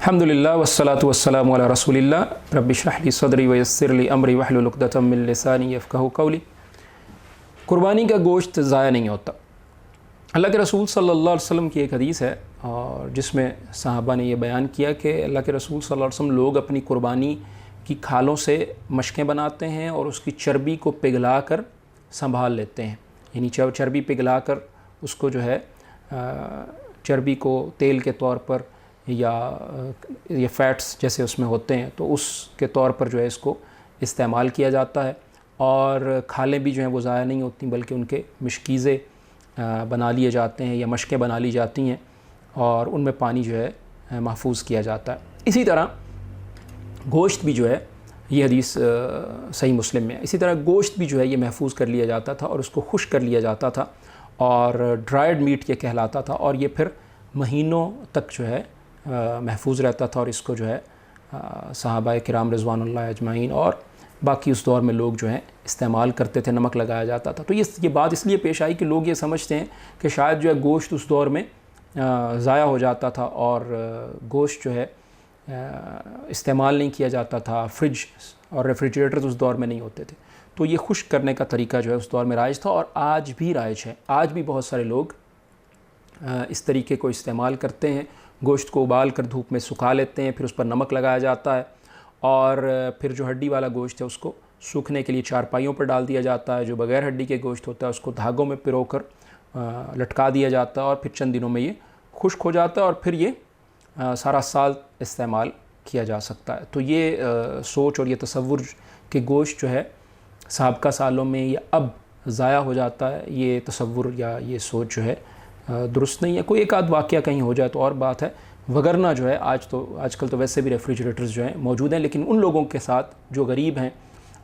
अल्हम्दुलिल्लाह वस्सलातु वस्सलामु अला रसूलिल्लाह रब्बि इश्रह ली सदरी वयस्सिर ली अमरी वहलुल उक़दतम मिन लिसानी यफ़क़हू क़ौली। कुर्बानी का गोश्त ज़ाया नहीं होता। अल्लाह के रसूल सल्लल्लाहु अलैहि वसल्लम की एक हदीस है और जिसमें सहाबा ने यह बयान किया कि अल्लाह के रसूल सल्लल्लाहु अलैहि वसल्लम लोग अपनी कुर्बानी की खालों से मशकें बनाते हैं और उसकी चर्बी को पिघला कर संभाल लेते हैं, यानी चर्बी पिघला कर उसको जो है चर्बी को तेल के तौर पर या फ़ैट्स जैसे उसमें होते हैं तो उसके तौर पर जो है इसको इस्तेमाल किया जाता है। और खालें भी जो हैं वो ज़ाया नहीं होती बल्कि उनके मशकीज़े बना लिए जाते हैं या मशकें बना ली जाती हैं और उनमें पानी जो है महफूज किया जाता है। इसी तरह गोश्त भी जो है, ये हदीस सही मुस्लिम में है, इसी तरह गोश्त भी जो है ये महफूज कर लिया जाता था और उसको खुश्क कर लिया जाता था और ड्राइड मीट ये कहलाता था और ये फिर महीनों तक जो है महफूज रहता था। और इसको जो है सहाबा किराम रिज़वानुल्लाह अजमाइन और बाकी उस दौर में लोग जो हैं इस्तेमाल करते थे, नमक लगाया जाता था। तो ये बात इसलिए पेश आई कि लोग ये समझते हैं कि शायद जो है गोश्त उस दौर में ज़ाया हो जाता था और गोश्त जो है इस्तेमाल नहीं किया जाता था। फ्रिज और रेफ्रिजरेटर उस दौर में नहीं होते थे, तो ये खुश्क करने का तरीका जो है उस दौर में राइज था और आज भी राइज है। आज भी बहुत सारे लोग इस तरीके को इस्तेमाल करते हैं। गोश्त को उबाल कर धूप में सुखा लेते हैं, फिर उस पर नमक लगाया जाता है और फिर जो हड्डी वाला गोश्त है उसको सूखने के लिए चारपाइयों पर डाल दिया जाता है। जो बग़ैर हड्डी के गोश्त होता है उसको धागों में पिरो कर लटका दिया जाता है और फिर चंद दिनों में ये खुश्क हो जाता है और फिर ये सारा साल इस्तेमाल किया जा सकता है। तो ये सोच और ये तसव्वुर कि गोश्त जो है साबका सालों में या अब ज़ाया हो जाता है, ये तसव्वुर या ये सोच जो है दुरुस्त नहीं है। कोई एक आध वाक़या कहीं हो जाए तो और बात है, वगरना जो है आजकल तो वैसे भी रेफ्रिजरेटर्स जो हैं मौजूद हैं। लेकिन उन लोगों के साथ जो गरीब हैं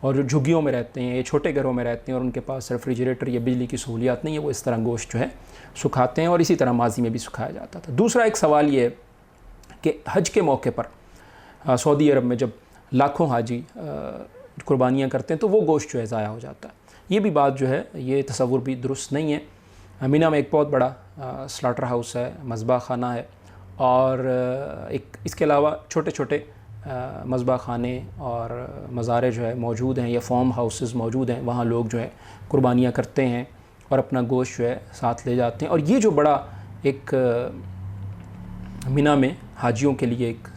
और जो झुग्गियों में रहते हैं या छोटे घरों में रहते हैं और उनके पास रेफ्रिजरेटर या बिजली की सहूलियात नहीं है, वो इस तरह गोश्त जो है सुखाते हैं और इसी तरह माजी में भी सुखाया जाता था। दूसरा एक सवाल ये है कि हज के मौके पर सऊदी अरब में जब लाखों हाजी कुर्बानियाँ करते हैं तो वो गोश्त जो है ज़ाया हो जाता है। ये भी बात जो है ये तसव्वुर भी दुरुस्त नहीं है। मीना में एक बहुत बड़ा स्लाटर हाउस है, मज़बा खाना है और एक इसके अलावा छोटे छोटे मज़बा खाने और मज़ारे जो है मौजूद हैं या फार्म हाउसेस मौजूद हैं। वहाँ लोग जो है कुर्बानियाँ करते हैं और अपना गोश्त जो है साथ ले जाते हैं। और ये जो बड़ा एक मीना में हाजियों के लिए एक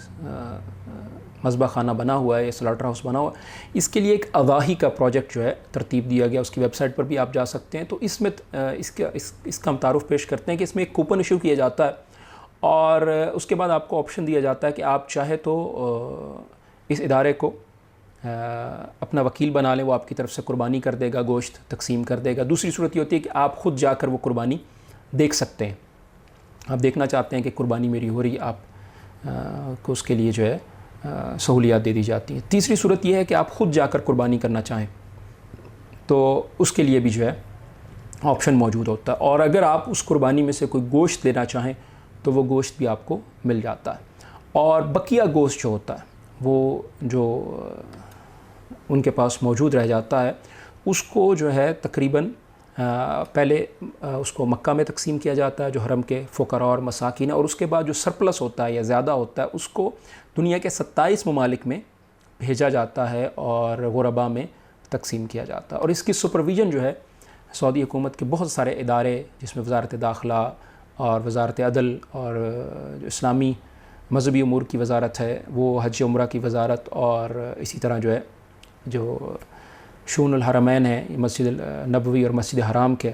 मज़बा खाना बना हुआ है, स्लाटर हाउस बना हुआ है, इसके लिए एक अवाही का प्रोजेक्ट जो है तरतीब दिया गया। उसकी वेबसाइट पर भी आप जा सकते हैं। तो इसमें इसका हम तारुफ़ पेश करते हैं कि इसमें एक कूपन इशू किया जाता है और उसके बाद आपको ऑप्शन दिया जाता है कि आप चाहे तो इस इदारे को अपना वकील बना लें, वो आपकी तरफ से कुर्बानी कर देगा, गोश्त तकसीम कर देगा। दूसरी सूरत ये होती है कि आप ख़ुद जाकर वो कुर्बानी देख सकते हैं। आप देखना चाहते हैं कि कुर्बानी मेरी हो रही, आप को उसके लिए जो है सहूलियात दे दी जाती हैं। तीसरी सूरत यह है कि आप ख़ुद जाकर कुर्बानी करना चाहें तो उसके लिए भी जो है ऑप्शन मौजूद होता है। और अगर आप उस कुर्बानी में से कोई गोश्त लेना चाहें तो वो गोश्त भी आपको मिल जाता है। और बकिया गोश्त जो होता है वो जो उनके पास मौजूद रह जाता है उसको जो है तकरीबन पहले उसको मक्का में तकसीम किया जाता है जो हरम के फ़ुक़रा और मसाकिन, और उसके बाद जो सरप्लस होता है या ज़्यादा होता है उसको दुनिया के 27 ममालिक में भेजा जाता है और गुरबा में तकसीम किया जाता है। और इसकी सुपरविज़न जो है सऊदी हुकूमत के बहुत सारे इदारे जिसमें वज़ारत दाखिला और वज़ारत अदल और जो इस्लामी मज़हबी उमूर की वज़ारत है, वो हज उम्रा की वज़ारत और इसी तरह जो है जो शूनुल हरमैन है, मस्जिद नबवी और मस्जिद हराम के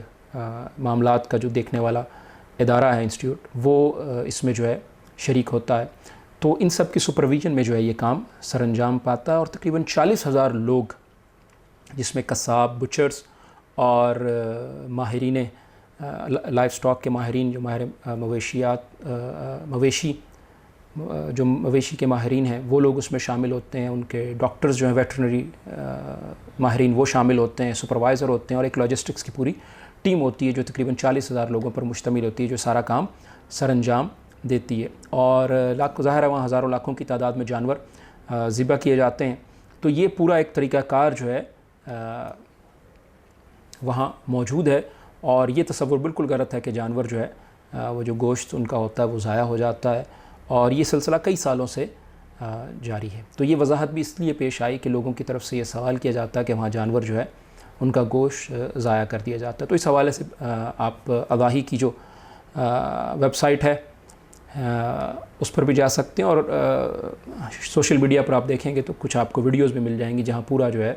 मामलात का जो देखने वाला इदारा है इंस्टीट्यूट, वो इसमें जो है शरीक होता है। तो इन सब की सुपरविज़न में जो है ये काम सरअंजाम पाता है और तकरीबन 40,000 लोग जिसमें कसाब, बुचर्स और माहिरीन लाइफ स्टॉक के माहिरीन जो माहिर मवेशी के माहिरीन हैं वो लोग उसमें शामिल होते हैं। उनके डॉक्टर्स जो हैं वेटरनरी माहिरीन वो शामिल होते हैं, सुपरवाइज़र होते हैं और एक लॉजिस्टिक्स की पूरी टीम होती है जो तकरीबन 40,000 लोगों पर मुश्तमिल होती है जो सारा काम सरअंजाम देती है। और लाख ज़ाहिर है वहाँ हज़ारों लाखों की तादाद में जानवर ज़िबा किए जाते हैं। तो ये पूरा एक तरीक़ाकार जो है वहाँ मौजूद है और ये तसव्वुर बिल्कुल गलत है कि जानवर जो है वो जो गोश्त उनका होता है वो ज़ाया हो जाता है اور یہ سلسلہ کئی سالوں سے جاری ہے۔ تو یہ وضاحت بھی اس لیے پیش آئی کہ لوگوں کی طرف سے یہ سوال کیا جاتا ہے کہ وہاں جانور جو ہے ان کا گوشت ضائع کر دیا جاتا ہے۔ تو اس حوالے سے آپ اضاحی کی جو ویب سائٹ ہے اس پر بھی جا سکتے ہیں، اور سوشل میڈیا پر آپ دیکھیں گے تو کچھ آپ کو ویڈیوز بھی مل جائیں گی جہاں پورا جو ہے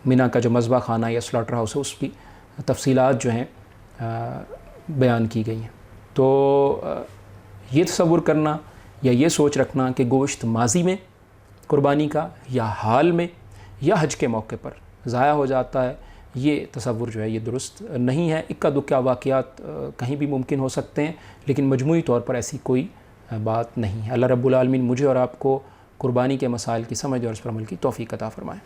منی کا جو مذبح خانہ یا سلاٹر ہاؤس ہے اس کی تفصیلات جو ہیں بیان کی گئی ہیں۔ تو یہ تصور کرنا یا یہ سوچ رکھنا کہ گوشت ماضی میں قربانی کا یا حال میں یا حج کے موقع پر ضائع ہو جاتا ہے، یہ تصور جو ہے یہ درست نہیں ہے۔ اکا دکا واقعات کہیں بھی ممکن ہو سکتے ہیں، لیکن مجموعی طور پر ایسی کوئی بات نہیں ہے۔ اللہ رب العالمین مجھے اور آپ کو قربانی کے مسائل کی سمجھ اور اس پر عمل کی توفیق عطا فرمائے۔